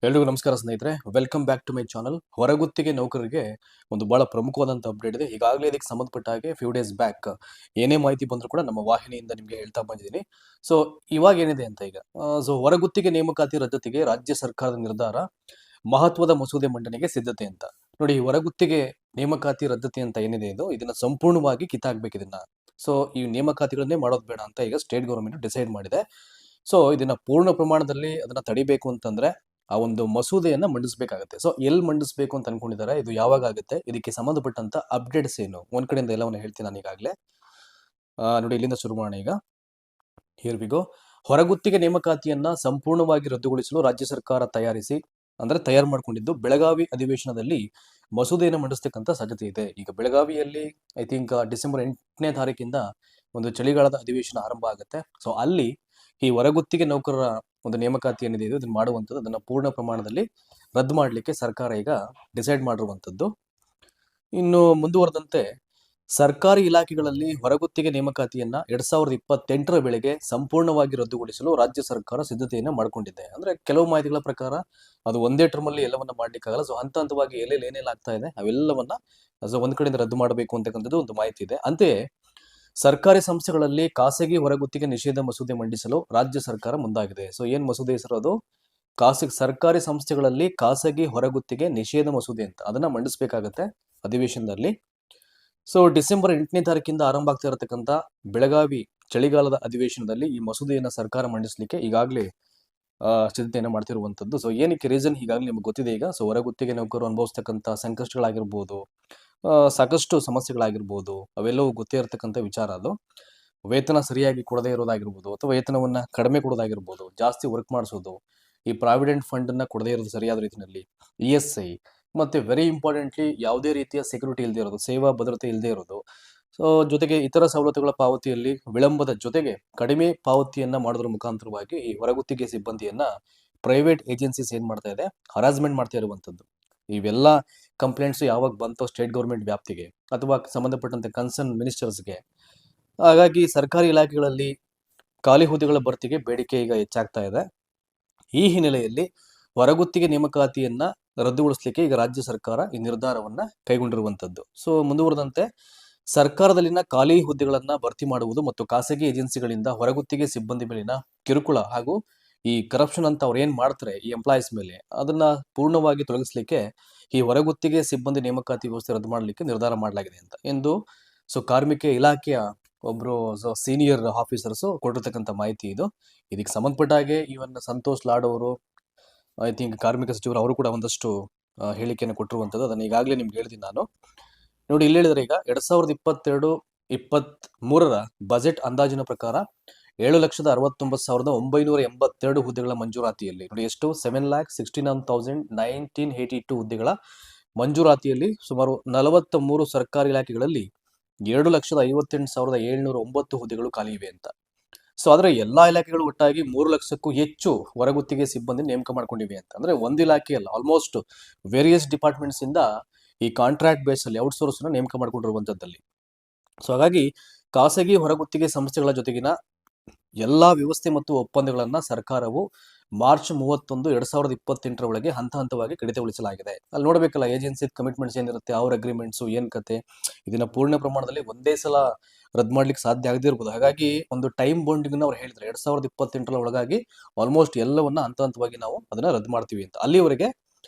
ಎಲ್ರಿಗೂ ನಮಸ್ಕಾರ ಸ್ನೇಹಿತರೆ, welcome back to my channel. ಹೊರಗುತ್ತಿಗೆ ನೌಕರರಿಗೆ ಒಂದು ಬಹಳ ಪ್ರಮುಖವಾದಂಥ ಅಪ್ಡೇಟ್ ಇದೆ. ಈಗಾಗಲೇ ಇದಕ್ಕೆ ಸಂಬಂಧಪಟ್ಟ ಹಾಗೆ ಫ್ಯೂ ಡೇಸ್ ಬ್ಯಾಕ್ ಏನೇ ಮಾಹಿತಿ ಬಂದರೂ ಕೂಡ ನಮ್ಮ ವಾಹಿನಿಯಿಂದ ನಿಮಗೆ ಹೇಳ್ತಾ ಬಂದಿದ್ದೀನಿ. ಸೊ ಇವಾಗ ಏನಿದೆ ಅಂತ ಈಗ ಹೊರಗುತ್ತಿಗೆ ನೇಮಕಾತಿ ರದ್ದತಿಗೆ ರಾಜ್ಯ ಸರ್ಕಾರದ ನಿರ್ಧಾರ, ಮಹತ್ವದ ಮಸೂದೆ ಮಂಡನೆಗೆ ಸಿದ್ಧತೆ ಅಂತ. ನೋಡಿ, ಹೊರಗುತ್ತಿಗೆ ನೇಮಕಾತಿ ರದ್ದತಿ ಅಂತ ಏನಿದೆ ಇದನ್ನ ಸಂಪೂರ್ಣವಾಗಿ ಕಿತ್ತಾಕ್ಬೇಕು ಇದನ್ನ. ಸೊ ಈ ನೇಮಕಾತಿಗಳನ್ನೇ ಮಾಡೋದು ಬೇಡ ಅಂತ ಈಗ ಸ್ಟೇಟ್ ಗೌರ್ಮೆಂಟ್ ಡಿಸೈಡ್ ಮಾಡಿದೆ. ಸೊ ಇದನ್ನ ಪೂರ್ಣ ಪ್ರಮಾಣದಲ್ಲಿ ಅದನ್ನ ತಡಿಬೇಕು ಅಂತಂದ್ರೆ ಆ ಒಂದು ಮಸೂದೆಯನ್ನ ಮಂಡಿಸಬೇಕಾಗುತ್ತೆ. ಸೊ ಎಲ್ಲಿ ಮಂಡಿಸಬೇಕು ಅಂತ ಅನ್ಕೊಂಡಿದ್ದಾರೆ, ಇದು ಯಾವಾಗ ಆಗುತ್ತೆ, ಇದಕ್ಕೆ ಸಂಬಂಧಪಟ್ಟಂತ ಅಪ್ಡೇಟ್ಸ್ ಏನು, ಒಂದ್ ಕಡೆಯಿಂದ ಎಲ್ಲವನ್ನು ಹೇಳ್ತೀನಿ ನಾನು ಈಗಾಗಲೇ. ನೋಡಿ, ಇಲ್ಲಿಂದ ಶುರು ಮಾಡೋಣ ಈಗ. Here we go. ಹೊರಗುತ್ತಿಗೆ ನೇಮಕಾತಿಯನ್ನ ಸಂಪೂರ್ಣವಾಗಿ ರದ್ದುಗೊಳಿಸಲು ರಾಜ್ಯ ಸರ್ಕಾರ ತಯಾರು ಮಾಡಿಕೊಂಡಿದ್ದು ಬೆಳಗಾವಿ ಅಧಿವೇಶನದಲ್ಲಿ ಮಸೂದೆಯನ್ನು ಮಂಡಿಸ್ತಕ್ಕಂಥ ಸಾಧ್ಯತೆ ಇದೆ. ಈಗ ಬೆಳಗಾವಿಯಲ್ಲಿ ಐ ಥಿಂಕ್ ಡಿಸೆಂಬರ್ 8ನೇ ತಾರೀಕಿಂದ ಒಂದು ಚಳಿಗಾಲದ ಅಧಿವೇಶನ ಆರಂಭ ಆಗುತ್ತೆ. ಸೊ ಅಲ್ಲಿ ಈ ಹೊರಗುತ್ತಿಗೆ ನೌಕರರ ಒಂದು ನೇಮಕಾತಿ ಏನಿದೆ ಇದನ್ನು ಮಾಡುವಂಥದ್ದು, ಅದನ್ನು ಪೂರ್ಣ ಪ್ರಮಾಣದಲ್ಲಿ ರದ್ದು ಮಾಡಲಿಕ್ಕೆ ಸರ್ಕಾರ ಈಗ ಡಿಸೈಡ್ ಮಾಡಿರುವಂಥದ್ದು. ಇನ್ನು ಮುಂದುವರೆದಂತೆ ಸರ್ಕಾರಿ ಇಲಾಖೆಗಳಲ್ಲಿ ಹೊರಗುತ್ತಿಗೆ ನೇಮಕಾತಿಯನ್ನ 2028ರ ವೇಳೆಗೆ ಸಂಪೂರ್ಣವಾಗಿ ರದ್ದುಗೊಳಿಸಲು ರಾಜ್ಯ ಸರ್ಕಾರ ಸಿದ್ಧತೆಯನ್ನ ಮಾಡಿಕೊಂಡಿದೆ. ಅಂದ್ರೆ ಕೆಲವು ಮಾಹಿತಿಗಳ ಪ್ರಕಾರ ಅದು ಒಂದೇ ಟರ್ಮ್ ಅಲ್ಲಿ ಎಲ್ಲವನ್ನ ಮಾಡ್ಲಿಕ್ಕಾಗಲ್ಲ. ಸೊ ಹಂತ ಹಂತವಾಗಿ ಎಲ್ಲೆಲ್ಲಿ ಏನೆಲ್ಲ ಆಗ್ತಾ ಇದೆ ಅವೆಲ್ಲವನ್ನ ಒಂದ್ ಕಡೆಯಿಂದ ರದ್ದು ಮಾಡಬೇಕು ಅಂತಕ್ಕಂಥದ್ದು ಒಂದು ಮಾಹಿತಿ ಇದೆ. ಅಂತೆಯೇ ಸರ್ಕಾರಿ ಸಂಸ್ಥೆಗಳಲ್ಲಿ ಖಾಸಗಿ ಹೊರಗುತ್ತಿಗೆ ನಿಷೇಧ ಮಸೂದೆ ಮಂಡಿಸಲು ರಾಜ್ಯ ಸರ್ಕಾರ ಮುಂದಾಗಿದೆ. ಸೊ ಏನ್ ಮಸೂದೆ ಹೆಸರು ಅದು? ಸರ್ಕಾರಿ ಸಂಸ್ಥೆಗಳಲ್ಲಿ ಖಾಸಗಿ ಹೊರಗುತ್ತಿಗೆ ನಿಷೇಧ ಮಸೂದೆ ಅಂತ, ಅದನ್ನ ಮಂಡಿಸಬೇಕಾಗತ್ತೆ ಅಧಿವೇಶನದಲ್ಲಿ. ಸೊ ಡಿಸೆಂಬರ್ 8ನೇ ತಾರೀಕಿಂದ ಆರಂಭ ಆಗ್ತಾ ಇರತಕ್ಕಂತ ಬೆಳಗಾವಿ ಚಳಿಗಾಲದ ಅಧಿವೇಶನದಲ್ಲಿ ಈ ಮಸೂದೆಯನ್ನ ಸರ್ಕಾರ ಮಂಡಿಸಲಿಕ್ಕೆ ಈಗಾಗಲೇ ಸಿದ್ಧತೆಯನ್ನು ಮಾಡ್ತಿರುವಂತದ್ದು. ಸೊ ಏನಕ್ಕೆ ರೀಸನ್ ಈಗಾಗಲೇ ನಿಮ್ಗೆ ಗೊತ್ತಿದೆ ಈಗ. ಸೊ ಹೊರಗುತ್ತಿಗೆ ನೌಕರರು ಅನುಭವಿಸ್ತಕ್ಕಂಥ ಸಂಕಷ್ಟಗಳಾಗಿರ್ಬೋದು, ಸಾಕಷ್ಟು ಸಮಸ್ಯೆಗಳಾಗಿರ್ಬೋದು, ಅವೆಲ್ಲವೂ ಗೊತ್ತೇ ಇರತಕ್ಕಂಥ ವಿಚಾರ. ಅದು ವೇತನ ಸರಿಯಾಗಿ ಕೊಡದೇ ಇರೋದಾಗಿರ್ಬೋದು, ಅಥವಾ ವೇತನವನ್ನ ಕಡಿಮೆ ಕೊಡೋದಾಗಿರ್ಬೋದು, ಜಾಸ್ತಿ ವರ್ಕ್ ಮಾಡಿಸೋದು, ಈ ಪ್ರಾವಿಡೆಂಟ್ ಫಂಡ್ ಅನ್ನ ಕೊಡದೇ ಇರೋದು ಸರಿಯಾದ ರೀತಿಯಲ್ಲಿ, ESI, ಮತ್ತೆ ವೆರಿ ಇಂಪಾರ್ಟೆಂಟ್ಲಿ ಯಾವುದೇ ರೀತಿಯ ಸೆಕ್ಯೂರಿಟಿ ಇಲ್ಲದೆ ಇರೋದು, ಸೇವಾ ಭದ್ರತೆ ಇಲ್ಲದೆ ಇರೋದು. ಸೊ ಜೊತೆಗೆ ಇತರ ಸವಲತ್ತುಗಳ ಪಾವತಿಯಲ್ಲಿ ವಿಳಂಬದ ಜೊತೆಗೆ ಕಡಿಮೆ ಪಾವತಿಯನ್ನ ಮಾಡೋದ್ರ ಮುಖಾಂತರವಾಗಿ ಈ ಹೊರಗುತ್ತಿಗೆ ಸಿಬ್ಬಂದಿಯನ್ನ ಪ್ರೈವೇಟ್ ಏಜೆನ್ಸೀಸ್ ಏನ್ ಮಾಡ್ತಾ ಇದೆ, ಹರಾಸ್ಮೆಂಟ್ ಮಾಡ್ತಾ ಇರುವಂತದ್ದು. ಇವೆಲ್ಲ ಕಂಪ್ಲೇಂಟ್ಸ್ ಯಾವಾಗ ಬಂತೋ ಸ್ಟೇಟ್ ಗೌರ್ಮೆಂಟ್ ವ್ಯಾಪ್ತಿಗೆ ಅಥವಾ ಸಂಬಂಧಪಟ್ಟಂತೆ ಕನ್ಸರ್ನ್ ಮಿನಿಸ್ಟರ್ಸ್ಗೆ, ಹಾಗಾಗಿ ಸರ್ಕಾರಿ ಇಲಾಖೆಗಳಲ್ಲಿ ಖಾಲಿ ಹುದ್ದೆಗಳ ಭರ್ತಿಗೆ ಬೇಡಿಕೆ ಈಗ ಹೆಚ್ಚಾಗ್ತಾ ಇದೆ. ಈ ಹಿನ್ನೆಲೆಯಲ್ಲಿ ಹೊರಗುತ್ತಿಗೆ ನೇಮಕಾತಿಯನ್ನ ರದ್ದುಗೊಳಿಸಲಿಕ್ಕೆ ಈಗ ರಾಜ್ಯ ಸರ್ಕಾರ ಈ ನಿರ್ಧಾರವನ್ನ ಕೈಗೊಂಡಿರುವಂತದ್ದು. ಸೊ ಮುಂದುವರೆದಂತೆ ಸರ್ಕಾರದಲ್ಲಿನ ಖಾಲಿ ಹುದ್ದೆಗಳನ್ನ ಭರ್ತಿ ಮಾಡುವುದು ಮತ್ತು ಖಾಸಗಿ ಏಜೆನ್ಸಿಗಳಿಂದ ಹೊರಗುತ್ತಿಗೆ ಸಿಬ್ಬಂದಿ ಮೇಲಿನ ಕಿರುಕುಳ ಹಾಗೂ ಈ ಕರಪ್ಷನ್ ಅಂತ ಅವ್ರು ಏನ್ ಮಾಡ್ತಾರೆ ಈ ಎಂಪ್ಲಾಯೀಸ್ ಮೇಲೆ, ಅದನ್ನ ಪೂರ್ಣವಾಗಿ ತೊಲಗಿಸ್ಲಿಕ್ಕೆ ಈ ಹೊರಗುತ್ತಿಗೆ ಸಿಬ್ಬಂದಿ ನೇಮಕಾತಿ ವ್ಯವಸ್ಥೆ ರದ್ದು ಮಾಡಲಿಕ್ಕೆ ನಿರ್ಧಾರ ಮಾಡಲಾಗಿದೆ ಅಂತ ಎಂದು ಕಾರ್ಮಿಕ ಇಲಾಖೆಯ ಒಬ್ರು ಸೀನಿಯರ್ ಆಫೀಸರ್ಸ್ ಕೊಟ್ಟಿರ್ತಕ್ಕಂಥ ಮಾಹಿತಿ ಇದು. ಇದಕ್ಕೆ ಸಂಬಂಧಪಟ್ಟ ಹಾಗೆ ಇವನ್ ಸಂತೋಷ್ ಲಾಡ್ ಅವರು, ಐ ಥಿಂಕ್ ಕಾರ್ಮಿಕ ಸಚಿವರು, ಅವರು ಕೂಡ ಒಂದಷ್ಟು ಹೇಳಿಕೆಯನ್ನು ಕೊಟ್ಟಿರುವಂತದ್ದು. ಅದನ್ನ ಈಗಾಗಲೇ ನಿಮ್ಗೆ ಹೇಳ್ತೀನಿ ನಾನು. ನೋಡಿ, ಇಲ್ಲಿ ಹೇಳಿದ್ರೆ ಈಗ 2022-23ರ ಬಜೆಟ್ ಅಂದಾಜಿನ ಪ್ರಕಾರ 7,69,982 ಹುದ್ದೆಗಳ ಮಂಜೂರಾತಿಯಲ್ಲಿ ನೋಡಿ ಎಷ್ಟು 7,69,982 ಹುದ್ದೆಗಳ ಮಂಜೂರಾತಿಯಲ್ಲಿ ಸುಮಾರು 43 ಸರ್ಕಾರಿ ಇಲಾಖೆಗಳಲ್ಲಿ 2,58,709 ಹುದ್ದೆಗಳು ಖಾಲಿ ಇವೆ ಅಂತ. ಸೊ ಆದ್ರೆ ಎಲ್ಲಾ ಇಲಾಖೆಗಳು ಒಟ್ಟಾಗಿ 3 ಲಕ್ಷಕ್ಕೂ ಹೆಚ್ಚು ಹೊರಗುತ್ತಿಗೆ ಸಿಬ್ಬಂದಿ ನೇಮಕ ಮಾಡ್ಕೊಂಡಿವೆ ಅಂತ. ಅಂದ್ರೆ ಒಂದು ಇಲಾಖೆ ಅಲ್ಲ, ಆಲ್ಮೋಸ್ಟ್ ವೇರಿಯಸ್ ಡಿಪಾರ್ಟ್ಮೆಂಟ್ಸ್ ಇಂದ ಈ ಕಾಂಟ್ರಾಕ್ಟ್ ಬೇಸ್ ಅಲ್ಲಿ ಔಟ್ಸೋರ್ಸ್ ನೇಮಕ ಮಾಡ್ಕೊಂಡಿರುವಂತದ್ದಲ್ಲಿ. ಸೊ ಹಾಗಾಗಿ ಖಾಸಗಿ ಹೊರಗುತ್ತಿಗೆ ಸಂಸ್ಥೆಗಳ ಜೊತೆಗಿನ ಎಲ್ಲಾ ವ್ಯವಸ್ಥೆ ಮತ್ತು ಒಪ್ಪಂದಗಳನ್ನ ಸರ್ಕಾರವು ಮಾರ್ಚ್ 31, 2028ರ ಒಳಗೆ ಹಂತ ಹಂತವಾಗಿ ಕಡಿತಗೊಳಿಸಲಾಗಿದೆ. ಅಲ್ಲಿ ನೋಡ್ಬೇಕಲ್ಲ, ಏಜೆನ್ಸಿ ಕಮಿಟ್ಮೆಂಟ್ಸ್ ಏನಿರುತ್ತೆ, ಅವ್ರ ಅಗ್ರಿಮೆಂಟ್ಸ್ ಏನ್ ಕತೆ, ಇದನ್ನ ಪೂರ್ಣ ಪ್ರಮಾಣದಲ್ಲಿ ಒಂದೇ ಸಲ ರದ್ದು ಮಾಡ್ಲಿಕ್ಕೆ ಸಾಧ್ಯ ಆಗದೇ ಇರ್ಬೋದು. ಹಾಗಾಗಿ ಒಂದು ಟೈಮ್ ಬಾಂಡಿಂಗ್ ಅವ್ರು ಹೇಳಿದ್ರೆ 2028ರ ಒಳಗಾಗಿ ಆಲ್ಮೋಸ್ಟ್ ಎಲ್ಲವನ್ನ ಹಂತ ಹಂತವಾಗಿ ನಾವು ಅದನ್ನ ರದ್ದು ಮಾಡ್ತೀವಿ ಅಂತ. ಅಲ್ಲಿವರೆಗೆ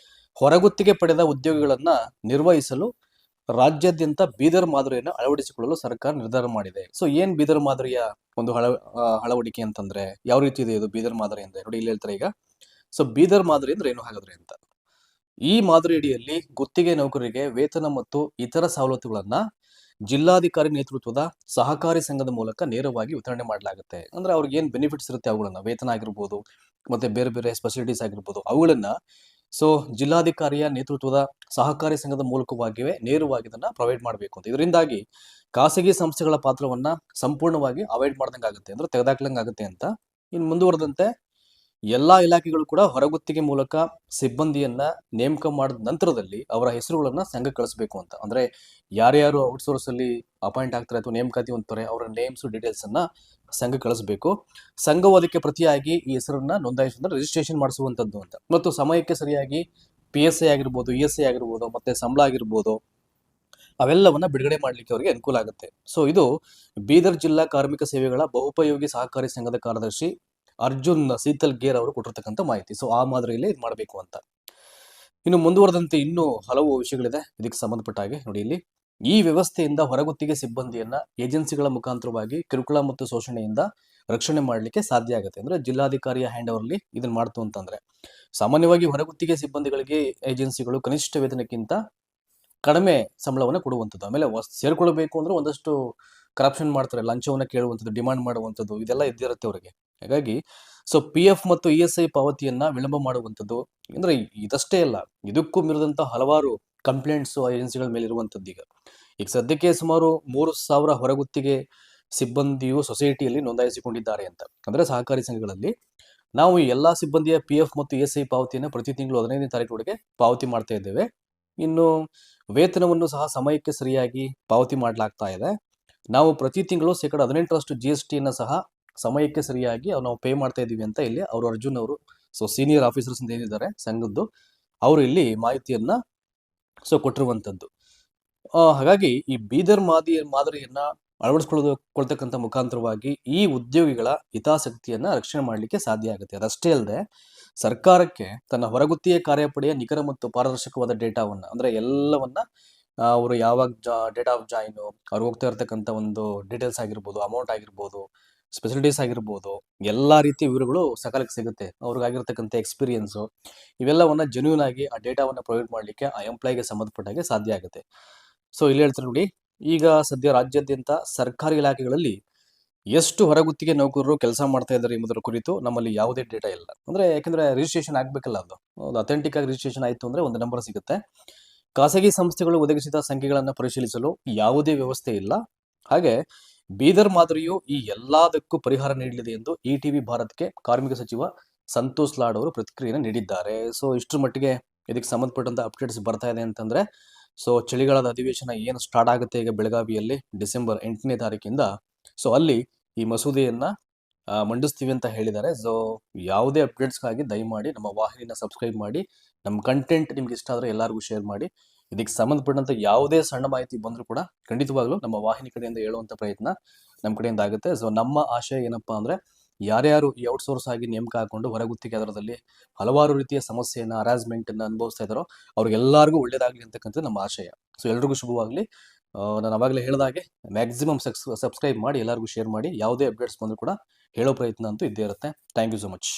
ಹೊರಗುತ್ತಿಗೆ ಪಡೆದ ಉದ್ಯೋಗಿಗಳನ್ನ ನಿರ್ವಹಿಸಲು ರಾಜ್ಯಾದ್ಯಂತ ಬೀದರ್ ಮಾದರಿಯನ್ನು ಅಳವಡಿಸಿಕೊಳ್ಳಲು ಸರ್ಕಾರ ನಿರ್ಧಾರ ಮಾಡಿದೆ. ಸೊ ಏನ್ ಬೀದರ್ ಮಾದರಿಯ ಒಂದು ಅಳವಡಿಕೆ ಅಂತಂದ್ರೆ ಯಾವ ರೀತಿ ಇದೆ ಇದು ಬೀದರ್ ಮಾದರಿ ಅಂದ್ರೆ? ನೋಡಿ, ಇಲ್ಲಿ ಹೇಳ್ತಾರೆ ಈಗ. ಸೊ ಬೀದರ್ ಮಾದರಿ ಅಂದ್ರೆ ಏನು ಹಾಗಾದ್ರೆ ಅಂತ. ಈ ಮಾದರಿ ಅಡಿಯಲ್ಲಿ ಗುತ್ತಿಗೆ ನೌಕರರಿಗೆ ವೇತನ ಮತ್ತು ಇತರ ಸವಲತ್ತುಗಳನ್ನ ಜಿಲ್ಲಾಧಿಕಾರಿ ನೇತೃತ್ವದ ಸಹಕಾರಿ ಸಂಘದ ಮೂಲಕ ನೇರವಾಗಿ ವಿತರಣೆ ಮಾಡಲಾಗುತ್ತೆ. ಅಂದ್ರೆ ಅವ್ರಿಗೆ ಏನ್ ಬೆನಿಫಿಟ್ಸ್ ಇರುತ್ತೆ ಅವುಗಳನ್ನ, ವೇತನ ಆಗಿರ್ಬೋದು ಮತ್ತೆ ಬೇರೆ ಬೇರೆ ಫೆಸಿಲಿಟೀಸ್ ಆಗಿರ್ಬೋದು, ಅವುಗಳನ್ನ ಸೊ ಜಿಲ್ಲಾಧಿಕಾರಿಯ ನೇತೃತ್ವದ ಸಹಕಾರಿ ಸಂಘದ ಮೂಲಕವಾಗಿಯೇ ನೇರವಾಗಿ ಇದನ್ನ ಪ್ರೊವೈಡ್ ಮಾಡಬೇಕು ಅಂತ. ಇದರಿಂದಾಗಿ ಖಾಸಗಿ ಸಂಸ್ಥೆಗಳ ಪಾತ್ರವನ್ನ ಸಂಪೂರ್ಣವಾಗಿ ಅವಾಯ್ಡ್ ಮಾಡ್ದಂಗೆ ಆಗುತ್ತೆ, ಅಂದ್ರೆ ತೆಗೆದಾಕ್ಲಂಗೆ ಆಗುತ್ತೆ ಅಂತ. ಇನ್ನು ಮುಂದುವರೆದಂತೆ ಎಲ್ಲಾ ಇಲಾಖೆಗಳು ಕೂಡ ಹೊರಗುತ್ತಿಗೆ ಮೂಲಕ ಸಿಬ್ಬಂದಿಯನ್ನ ನೇಮಕ ಮಾಡಿದ ನಂತರದಲ್ಲಿ ಅವರ ಹೆಸರುಗಳನ್ನ ಸಂಘಕ್ಕೆ ಕಳಿಸಬೇಕು ಅಂತ. ಅಂದ್ರೆ ಯಾರ್ಯಾರು ಔಟ್ಸೋರ್ಸ್ ಅಲ್ಲಿ ಅಪಾಯಿಂಟ್ ಆಗ್ತಾರೆ ಅಥವಾ ನೇಮಕಾತಿ ಹೊಂದ್ತಾರೆ ಅವರ ನೇಮ್ಸ್ ಡೀಟೇಲ್ಸ್ ಅನ್ನ ಸಂಘಕ್ಕೆ ಕಳಿಸಬೇಕು. ಸಂಘವು ಅದಕ್ಕೆ ಪ್ರತಿಯಾಗಿ ಈ ಹೆಸರನ್ನ ನೋಂದಾಯಿಸಿದ್ರೆ ರಿಜಿಸ್ಟ್ರೇಷನ್ ಮಾಡಿಸುವಂತದ್ದು ಅಂತ. ಮತ್ತು ಸಮಯಕ್ಕೆ ಸರಿಯಾಗಿ PSI ಆಗಿರ್ಬೋದು, ESI ಆಗಿರ್ಬೋದು, ಮತ್ತೆ ಸಂಬಳ ಆಗಿರ್ಬೋದು, ಅವೆಲ್ಲವನ್ನ ಬಿಡುಗಡೆ ಮಾಡಲಿಕ್ಕೆ ಅವರಿಗೆ ಅನುಕೂಲ ಆಗುತ್ತೆ. ಸೊ ಇದು ಬೀದರ್ ಜಿಲ್ಲಾ ಕಾರ್ಮಿಕ ಸೇವೆಗಳ ಬಹುಪಯೋಗಿ ಸಹಕಾರಿ ಸಂಘದ ಕಾರ್ಯದರ್ಶಿ ಅರ್ಜುನ್ ಸೀತಲ್ ಗೇರ್ ಅವರು ಕೊಟ್ಟಿರ್ತಕ್ಕಂಥ ಮಾಹಿತಿ. ಸೊ ಆ ಮಾದರಿಯಲ್ಲಿ ಇದು ಮಾಡಬೇಕು ಅಂತ. ಇನ್ನು ಮುಂದುವರೆದಂತೆ ಇನ್ನೂ ಹಲವು ವಿಷಯಗಳಿದೆ ಇದಕ್ಕೆ ಸಂಬಂಧಪಟ್ಟ ಹಾಗೆ. ನೋಡಿ, ಇಲ್ಲಿ ಈ ವ್ಯವಸ್ಥೆಯಿಂದ ಹೊರಗುತ್ತಿಗೆ ಸಿಬ್ಬಂದಿಯನ್ನ ಏಜೆನ್ಸಿಗಳ ಮುಖಾಂತರವಾಗಿ ಕಿರುಕುಳ ಮತ್ತು ಶೋಷಣೆಯಿಂದ ರಕ್ಷಣೆ ಮಾಡಲಿಕ್ಕೆ ಸಾಧ್ಯ ಆಗುತ್ತೆ. ಅಂದ್ರೆ ಜಿಲ್ಲಾಧಿಕಾರಿಯ ಹ್ಯಾಂಡ್ ಓವರ್ಲಿ ಇದನ್ನ ಮಾಡ್ತು ಅಂತಂದ್ರೆ, ಸಾಮಾನ್ಯವಾಗಿ ಹೊರಗುತ್ತಿಗೆ ಸಿಬ್ಬಂದಿಗಳಿಗೆ ಏಜೆನ್ಸಿಗಳು ಕನಿಷ್ಠ ವೇತನಕ್ಕಿಂತ ಕಡಿಮೆ ಸಂಬಳವನ್ನು ಕೊಡುವಂಥದ್ದು. ಆಮೇಲೆ ಸೇರ್ಕೊಳ್ಬೇಕು ಅಂದ್ರೆ ಒಂದಷ್ಟು ಕರಪ್ಷನ್ ಮಾಡ್ತಾರೆ, ಲಂಚವನ್ನು ಕೇಳುವಂಥದ್ದು, ಡಿಮಾಂಡ್ ಮಾಡುವಂಥದ್ದು, ಇದೆಲ್ಲ ಇದ್ದಿರುತ್ತೆ ಅವರಿಗೆ. ಹಾಗಾಗಿ ಸೊ PF ಮತ್ತು ESI ಪಾವತಿಯನ್ನ ವಿಳಂಬ ಮಾಡುವಂಥದ್ದು, ಅಂದ್ರೆ ಇದಷ್ಟೇ ಅಲ್ಲ, ಇದಕ್ಕೂ ಮೀರಿದಂತ ಹಲವಾರು ಕಂಪ್ಲೇಂಟ್ಸ್ ಏಜೆನ್ಸಿಗಳ ಮೇಲೆ ಇರುವಂಥದ್ದು. ಈಗ ಸದ್ಯಕ್ಕೆ ಸುಮಾರು 3,000 ಹೊರಗುತ್ತಿಗೆ ಸಿಬ್ಬಂದಿಯು ಸೊಸೈಟಿಯಲ್ಲಿ ನೋಂದಾಯಿಸಿಕೊಂಡಿದ್ದಾರೆ ಅಂತ. ಅಂದ್ರೆ ಸಹಕಾರಿ ಸಂಘಗಳಲ್ಲಿ ನಾವು ಎಲ್ಲಾ ಸಿಬ್ಬಂದಿಯ PF ಮತ್ತು ESI ಪಾವತಿಯನ್ನು ಪ್ರತಿ ತಿಂಗಳು 15ನೇ ತಾರೀಕಿನೊಳಗೆ ಪಾವತಿ ಮಾಡ್ತಾ ಇದ್ದೇವೆ. ಇನ್ನು ವೇತನವನ್ನು ಸಹ ಸಮಯಕ್ಕೆ ಸರಿಯಾಗಿ ಪಾವತಿ ಮಾಡಲಾಗ್ತಾ ಇದೆ. ನಾವು ಪ್ರತಿ ತಿಂಗಳು 18% GST ಸಹ ಸಮಯಕ್ಕೆ ಸರಿಯಾಗಿ ನಾವು ಪೇ ಮಾಡ್ತಾ ಇದ್ದೀವಿ ಅಂತ ಇಲ್ಲಿ ಅವರು ಅರ್ಜುನ್ ಅವರು, ಸೊ ಸೀನಿಯರ್ ಆಫೀಸರ್ಸ್ ಅಂತ ಏನಿದ್ದಾರೆ ಸಂಘದ್ದು, ಅವರು ಇಲ್ಲಿ ಮಾಹಿತಿಯನ್ನ ಸೊ ಕೊಟ್ಟಿರುವಂತದ್ದು. ಹಾಗಾಗಿ ಈ ಬೀದರ್ ಮಾದರಿಯನ್ನ ಅಳವಡಿಸಿಕೊಳ್ಳತಕ್ಕಂಥ ಮುಖಾಂತರವಾಗಿ ಈ ಉದ್ಯೋಗಿಗಳ ಹಿತಾಸಕ್ತಿಯನ್ನ ರಕ್ಷಣೆ ಮಾಡಲಿಕ್ಕೆ ಸಾಧ್ಯ ಆಗುತ್ತೆ. ಅದಷ್ಟೇ ಅಲ್ಲದೆ ಸರ್ಕಾರಕ್ಕೆ ತನ್ನ ಹೊರಗುತ್ತಿಗೆ ಕಾರ್ಯಪಡೆಯ ನಿಖರ ಮತ್ತು ಪಾರದರ್ಶಕವಾದ ಡೇಟಾವನ್ನ, ಅಂದ್ರೆ ಎಲ್ಲವನ್ನ ಅವರು ಯಾವಾಗ ಡೇಟ್ ಆಫ್ ಜಾಯಿನ್, ಅವ್ರು ಹೋಗ್ತಾ ಇರ್ತಕ್ಕಂಥ ಒಂದು ಡೀಟೇಲ್ಸ್ ಆಗಿರ್ಬೋದು, ಅಮೌಂಟ್ ಆಗಿರ್ಬೋದು, ಸ್ಪೆಸಿಲಿಟೀಸ್ ಆಗಿರ್ಬೋದು, ಎಲ್ಲಾ ರೀತಿಯ ವಿವರಗಳು ಸಕಾಲಕ್ಕೆ ಸಿಗುತ್ತೆ. ಅವ್ರಿಗಾಗಿರ್ತಕ್ಕಂಥ ಎಕ್ಸ್ಪೀರಿಯನ್ಸು, ಇವೆಲ್ಲವನ್ನ ಜೆನ್ಯೂನ್ ಆಗಿ ಆ ಡೇಟಾವನ್ನ ಪ್ರೊವೈಡ್ ಮಾಡಲಿಕ್ಕೆ ಆ ಎಂಪ್ಲಾಯ್ಗೆ ಸಂಬಂಧಪಟ್ಟಾಗೆ ಸಾಧ್ಯ ಆಗುತ್ತೆ. ಸೊ ಇಲ್ಲಿ ಹೇಳ್ತಾರೆ ನೋಡಿ, ಈಗ ಸದ್ಯ ರಾಜ್ಯಾದ್ಯಂತ ಸರ್ಕಾರಿ ಇಲಾಖೆಗಳಲ್ಲಿ ಎಷ್ಟು ಹೊರಗುತ್ತಿಗೆ ನೌಕರರು ಕೆಲಸ ಮಾಡ್ತಾ ಇದ್ದಾರೆ ಎಂಬುದರ ಕುರಿತು ನಮ್ಮಲ್ಲಿ ಯಾವುದೇ ಡೇಟಾ ಇಲ್ಲ. ಅಂದ್ರೆ ಯಾಕಂದ್ರೆ ರಿಜಿಸ್ಟ್ರೇಷನ್ ಆಗ್ಬೇಕಲ್ಲ, ಅದು ಅಥೆಂಟಿಕ್ ಆಗಿ ರಿಜಿಸ್ಟ್ರೇಷನ್ ಆಯ್ತು ಅಂದ್ರೆ ಒಂದು ನಂಬರ್ ಸಿಗುತ್ತೆ. ಖಾಸಗಿ ಸಂಸ್ಥೆಗಳು ಒದಗಿಸಿದ ಸಂಖ್ಯೆಗಳನ್ನು ಪರಿಶೀಲಿಸಲು ಯಾವುದೇ ವ್ಯವಸ್ಥೆ ಇಲ್ಲ. ಹಾಗೆ ಬೀದರ್ ಮಾದರಿಯು ಈ ಎಲ್ಲದಕ್ಕೂ ಪರಿಹಾರ ನೀಡಲಿದೆ ಎಂದು ETV ಭಾರತ್ಗೆ ಕಾರ್ಮಿಕ ಸಚಿವ ಸಂತೋಷ್ ಲಾಡ್ ಅವರು ಪ್ರತಿಕ್ರಿಯೆಯನ್ನು ನೀಡಿದ್ದಾರೆ. ಸೊ ಇಷ್ಟರ ಮಟ್ಟಿಗೆ ಇದಕ್ಕೆ ಸಂಬಂಧಪಟ್ಟಂತ ಅಪ್ಡೇಟ್ಸ್ ಬರ್ತಾ ಇದೆ ಅಂತಂದ್ರೆ, ಸೊ ಚಳಿಗಾಲದ ಅಧಿವೇಶನ ಏನು ಸ್ಟಾರ್ಟ್ ಆಗುತ್ತೆ ಈಗ ಬೆಳಗಾವಿಯಲ್ಲಿ ಡಿಸೆಂಬರ್ 8ನೇ ತಾರೀಕಿಂದ, ಸೊ ಅಲ್ಲಿ ಈ ಮಸೂದೆಯನ್ನ ಮಂಡಿಸ್ತೀವಿ ಅಂತ ಹೇಳಿದ್ದಾರೆ. ಸೊ ಯಾವುದೇ ಅಪ್ಡೇಟ್ಸ್ಗಾಗಿ ದಯಮಾಡಿ ನಮ್ಮ ವಾಹಿನಿನ ಸಬ್ಸ್ಕ್ರೈಬ್ ಮಾಡಿ. ನಮ್ಮ ಕಂಟೆಂಟ್ ನಿಮ್ಗೆ ಇಷ್ಟ ಆದರೆ ಎಲ್ಲರಿಗೂ ಶೇರ್ ಮಾಡಿ. ಇದಕ್ಕೆ ಸಂಬಂಧಪಟ್ಟಂತ ಯಾವುದೇ ಸಣ್ಣ ಮಾಹಿತಿ ಬಂದರೂ ಕೂಡ ಖಂಡಿತವಾಗ್ಲೂ ನಮ್ಮ ವಾಹಿನಿ ಕಡೆಯಿಂದ ಹೇಳುವಂತ ಪ್ರಯತ್ನ ನಮ್ಮ ಕಡೆಯಿಂದ ಆಗುತ್ತೆ. ಸೊ ನಮ್ಮ ಆಶಯ ಏನಪ್ಪಾ ಅಂದ್ರೆ, ಯಾರ್ಯಾರು ಈ ಔಟ್ಸೋರ್ಸ್ ಆಗಿ ನೇಮಕ ಹಾಕೊಂಡು ಹೊರಗುತ್ತಿಗೆ ಅದರದಲ್ಲಿ ಹಲವಾರು ರೀತಿಯ ಸಮಸ್ಯೆಯನ್ನ, ಹರಾಸ್ಮೆಂಟ್ ಅನ್ನ ಅನುಭವಿಸ್ತಾ ಇದ್ದಾರೋ ಅವ್ರಿಗೆಲ್ಲರಿಗೂ ಒಳ್ಳೇದಾಗ್ಲಿ ಅಂತಕ್ಕಂಥದ್ದು ನಮ್ಮ ಆಶಯ. ಸೊ ಎಲ್ರಿಗೂ ಶುಭವಾಗ್ಲಿ. ನಾನು ಅವಾಗಲೇ ಹೇಳಿದಾಗೆ ಮ್ಯಾಕ್ಸಿಮಮ್ ಸಬ್ಸ್ಕ್ರೈಬ್ ಮಾಡಿ, ಎಲ್ಲರಿಗೂ ಶೇರ್ ಮಾಡಿ. ಯಾವುದೇ ಅಪ್ಡೇಟ್ಸ್ ಬಂದರೂ ಕೂಡ ಹೇಳೋ ಪ್ರಯತ್ನ ಅಂತೂ ಇದ್ದೇ ಇರುತ್ತೆ. Thank you so much.